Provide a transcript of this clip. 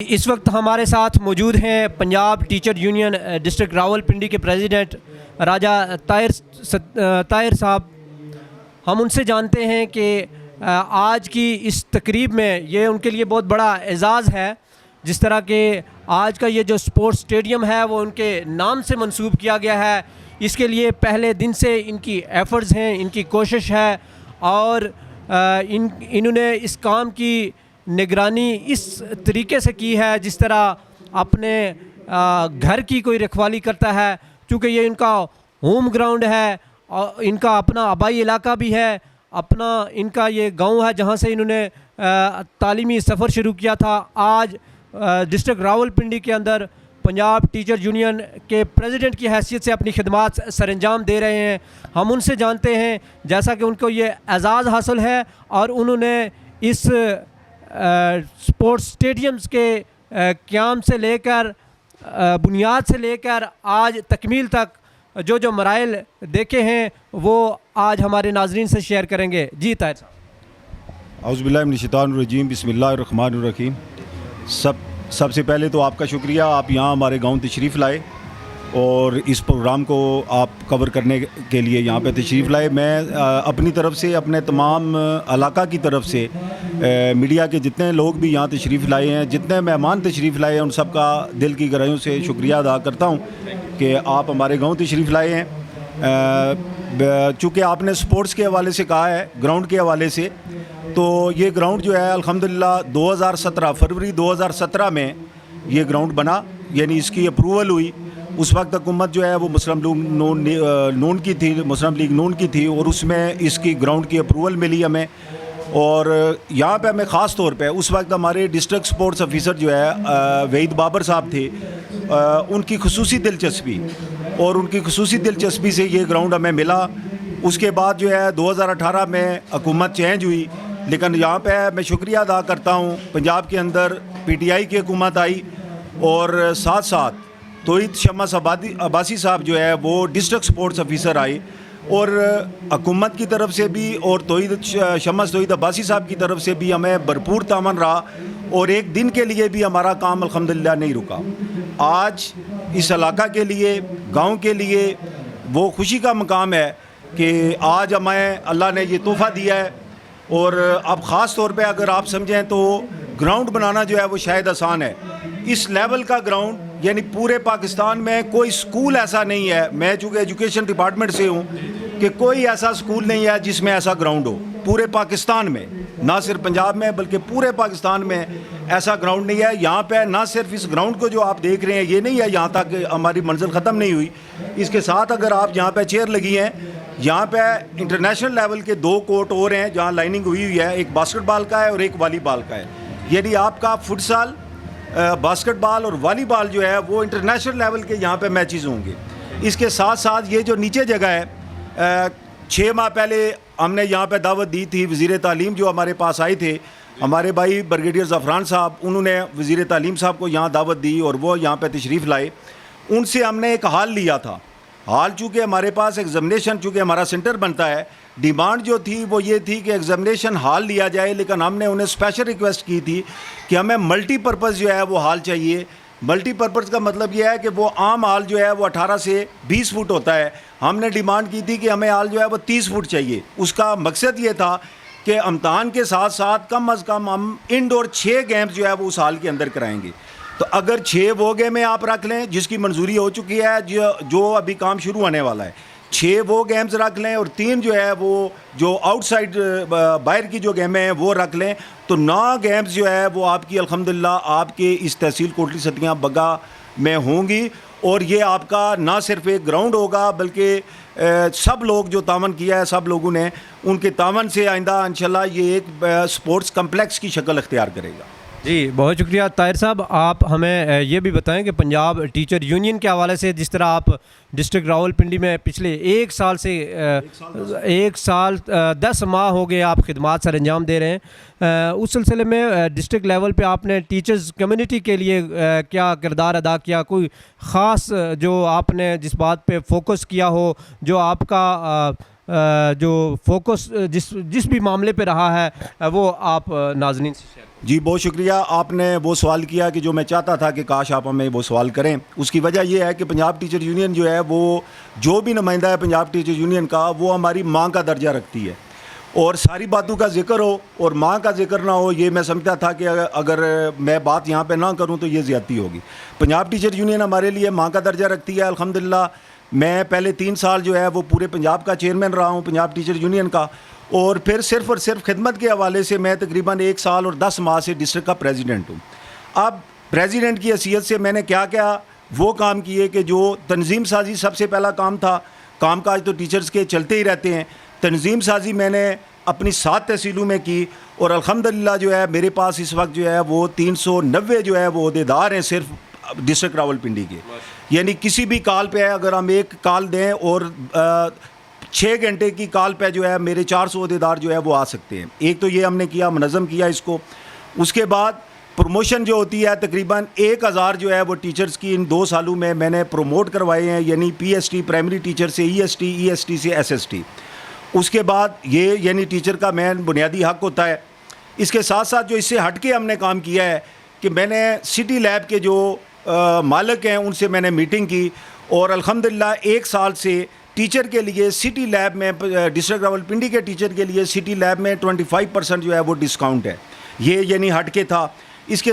اس وقت ہمارے ساتھ موجود ہیں Punjab teacher union district Rawalpindi کے پریزیڈنٹ راجہ طاہر صاحب۔ ہم ان سے جانتے ہیں کہ آج کی اس تقریب میں یہ ان کے لیے بہت بڑا اعزاز ہے، جس طرح کہ آج کا یہ جو اسپورٹس اسٹیڈیم ہے وہ ان کے نام سے منسوب کیا گیا ہے۔ اس کے لیے پہلے دن سے ان کی ایفرٹس ہیں، ان کی کوشش ہے، اور انہوں نے اس کام کی نگرانی اس طریقے سے کی ہے جس طرح اپنے گھر کی کوئی رکھوالی کرتا ہے، چونکہ یہ ان کا ہوم گراؤنڈ ہے اور ان کا اپنا آبائی علاقہ بھی ہے، اپنا ان کا یہ گاؤں ہے جہاں سے انہوں نے تعلیمی سفر شروع کیا تھا۔ آج ڈسٹرکٹ راولپنڈی کے اندر پنجاب ٹیچر یونین کے پریزیڈنٹ کی حیثیت سے اپنی خدمات سر انجام دے رہے ہیں۔ ہم ان سے جانتے ہیں، جیسا کہ ان کو یہ اعزاز حاصل ہے اور انہوں نے اس اسپورٹس اسٹیڈیمز کے قیام سے لے کر بنیاد سے لے کر آج تکمیل تک جو مراحل دیکھے ہیں وہ آج ہمارے ناظرین سے شیئر کریں گے۔ جی طاہر صاحب۔ اعوذ باللہ من الشیطان الرجیم، بسم اللہ الرحمن الرحیم۔ سب سے پہلے تو آپ کا شکریہ، آپ یہاں ہمارے گاؤں تشریف لائے اور اس پروگرام کو آپ کور کرنے کے لیے یہاں پہ تشریف لائے۔ میں اپنی طرف سے، اپنے تمام علاقہ کی طرف سے، میڈیا کے جتنے لوگ بھی یہاں تشریف لائے ہیں، جتنے مہمان تشریف لائے ہیں، ان سب کا دل کی گہرائیوں سے شکریہ ادا کرتا ہوں کہ آپ ہمارے گاؤں تشریف لائے ہیں۔ چونکہ آپ نے سپورٹس کے حوالے سے کہا ہے، گراؤنڈ کے حوالے سے، تو یہ گراؤنڈ جو ہے الحمدللہ 2017 فروری 2017 میں یہ گراؤنڈ بنا، یعنی اس کی اپروول ہوئی۔ اس وقت حکومت جو ہے وہ مسلم لیگ نون کی تھی، مسلم لیگ نون کی تھی، اور اس میں اس کی گراؤنڈ کی اپروول ملی ہمیں۔ اور یہاں پہ ہمیں خاص طور پہ اس وقت ہمارے ڈسٹرکٹ سپورٹس آفیسر جو ہے وحید بابر صاحب تھے، ان کی خصوصی دلچسپی سے یہ گراؤنڈ ہمیں ملا۔ اس کے بعد جو ہے 2018 میں حکومت چینج ہوئی، لیکن یہاں پہ میں شکریہ ادا کرتا ہوں، پنجاب کے اندر پی ٹی آئی کی حکومت آئی، اور ساتھ ساتھ توحید شمس عباسی صاحب جو ہے وہ ڈسٹرکٹ سپورٹس آفیسر آئے، اور حکومت کی طرف سے بھی اور توحید عباسی صاحب کی طرف سے بھی ہمیں بھرپور تعاون رہا، اور ایک دن کے لیے بھی ہمارا کام الحمدللہ نہیں رکا۔ آج اس علاقہ کے لیے، گاؤں کے لیے وہ خوشی کا مقام ہے کہ آج ہمیں اللہ نے یہ تحفہ دیا ہے۔ اور اب خاص طور پہ اگر آپ سمجھیں تو گراؤنڈ بنانا جو ہے وہ شاید آسان ہے، اس لیول کا گراؤنڈ، یعنی پورے پاکستان میں کوئی سکول ایسا نہیں ہے، میں چونکہ ایجوکیشن ڈپارٹمنٹ سے ہوں، کہ کوئی ایسا سکول نہیں ہے جس میں ایسا گراؤنڈ ہو پورے پاکستان میں، نہ صرف پنجاب میں بلکہ پورے پاکستان میں ایسا گراؤنڈ نہیں ہے۔ یہاں پہ نہ صرف اس گراؤنڈ کو جو آپ دیکھ رہے ہیں یہ نہیں ہے یہاں تک ہماری منزل ختم نہیں ہوئی، اس کے ساتھ اگر آپ یہاں پہ چیئر لگی ہیں، یہاں پہ انٹرنیشنل لیول کے 2 کورٹ اور ہیں جہاں لائننگ ہوئی ہے، ایک باسکٹ بال کا ہے اور ایک والی بال کا ہے، یعنی آپ کا فٹسال، باسکٹ بال اور والی بال جو ہے وہ انٹرنیشنل لیول کے یہاں پہ میچز ہوں گے۔ اس کے ساتھ ساتھ یہ جو نیچے جگہ ہے، 6 ماہ پہلے ہم نے یہاں پہ دعوت دی تھی، وزیر تعلیم جو ہمارے پاس آئے تھے، ہمارے بھائی بریگیڈیئر زعفران صاحب، انہوں نے وزیر تعلیم صاحب کو یہاں دعوت دی اور وہ یہاں پہ تشریف لائے۔ ان سے ہم نے ایک حال لیا تھا، حال چونکہ ہمارے پاس ایگزامینیشن، چونکہ ہمارا سینٹر بنتا ہے، ڈیمانڈ جو تھی وہ یہ تھی کہ ایگزامینیشن ہال لیا جائے، لیکن ہم نے انہیں اسپیشل ریکویسٹ کی تھی کہ ہمیں ملٹی پرپز جو ہے وہ ہال چاہیے۔ ملٹی پرپز کا مطلب یہ ہے کہ وہ عام ہال جو ہے وہ 18 سے 20 فٹ ہوتا ہے، ہم نے ڈیمانڈ کی تھی کہ ہمیں ہال جو ہے وہ 30 فٹ چاہیے۔ اس کا مقصد یہ تھا کہ امتحان کے ساتھ ساتھ کم از کم ہم انڈور 6 گیمز جو ہے وہ اس ہال کے اندر کرائیں گے۔ تو اگر 6 وہ گیمیں آپ رکھ لیں جس کی منظوری ہو چکی ہے، جو ابھی کام شروع ہونے والا ہے، 6 وہ گیمز رکھ لیں، اور 3 جو ہے وہ جو آؤٹ سائڈ باہر کی جو گیمیں ہیں وہ رکھ لیں، تو 9 گیمز جو ہے وہ آپ کی الحمدللہ آپ کے اس تحصیل کوٹلی ستیاں بگا میں ہوں گی۔ اور یہ آپ کا نہ صرف ایک گراؤنڈ ہوگا بلکہ سب لوگ جو تعاون کیا ہے، سب لوگوں نے، ان کے تعاون سے آئندہ انشاءاللہ یہ ایک سپورٹس کمپلیکس کی شکل اختیار کرے گا۔ جی بہت شکریہ طاہر صاحب۔ آپ ہمیں یہ بھی بتائیں کہ پنجاب ٹیچر یونین کے حوالے سے جس طرح آپ ڈسٹرکٹ راولپنڈی میں پچھلے 1 سال سے 1 سال 10 ماہ ہو گئے آپ خدمات سر انجام دے رہے ہیں، اس سلسلے میں ڈسٹرکٹ لیول پہ آپ نے ٹیچرز کمیونٹی کے لیے کیا کردار ادا کیا؟ کوئی خاص جو آپ نے جس بات پہ فوکس کیا ہو، جو آپ کا جو فوکس جس بھی معاملے پہ رہا ہے، وہ آپ ناظرین سے شیئر کریں۔ جی بہت شکریہ. آپ نے وہ سوال کیا کہ جو میں چاہتا تھا کہ کاش آپ ہمیں وہ سوال کریں. اس کی وجہ یہ ہے کہ پنجاب ٹیچر یونین جو ہے وہ جو بھی نمائندہ ہے پنجاب ٹیچر یونین کا وہ ہماری ماں کا درجہ رکھتی ہے, اور ساری باتوں کا ذکر ہو اور ماں کا ذکر نہ ہو, یہ میں سمجھتا تھا کہ اگر میں بات یہاں پہ نہ کروں تو یہ زیادتی ہوگی. پنجاب ٹیچر یونین ہمارے لیے ماں کا درجہ رکھتی ہے. الحمدللہ میں پہلے 3 سال جو ہے وہ پورے پنجاب کا چیئرمین رہا ہوں پنجاب ٹیچر یونین کا, اور پھر صرف اور صرف خدمت کے حوالے سے میں تقریباً 1 سال اور 10 ماہ سے ڈسٹرکٹ کا پریزیڈنٹ ہوں. اب پریزیڈنٹ کی حیثیت سے میں نے کیا وہ کام کیے کہ جو تنظیم سازی سب سے پہلا کام تھا. کام کاج تو ٹیچرز کے چلتے ہی رہتے ہیں, تنظیم سازی میں نے اپنی 7 تحصیلوں میں کی, اور الحمدللہ جو ہے میرے پاس اس وقت جو ہے وہ 390 جو ہے وہ عہدیدار ہیں صرف ڈسٹرکٹ راولپنڈی کے. یعنی کسی بھی کال پہ ہے, اگر ہم ایک کال دیں اور 6 گھنٹے کی کال پہ جو ہے میرے 400 عہدیدار جو ہے وہ آ سکتے ہیں. ایک تو یہ ہم نے کیا, منظم کیا اس کو. اس کے بعد پروموشن جو ہوتی ہے تقریباً 1000 جو ہے وہ ٹیچرز کی ان 2 سالوں میں نے پروموٹ کروائے ہیں, یعنی P S T primary teacher سے ای ایس ٹی سے ایس ایس ٹی. اس کے بعد یہ یعنی ٹیچر کا مین بنیادی حق ہوتا ہے. اس کے ساتھ ساتھ جو اس سے ہٹ کے ہم نے کام کیا ہے کہ میں نے سٹی لیب کے جو مالک ہیں ان سے میں نے میٹنگ کی, اور الحمدللہ 1 سال سے ٹیچر کے لیے سٹی لیب میں ڈسٹرکٹ راولپنڈی کے ٹیچر کے لیے سٹی لیب میں 25% جو ہے وہ ڈسکاؤنٹ ہے. یہ یعنی ہٹ کے تھا. اس کے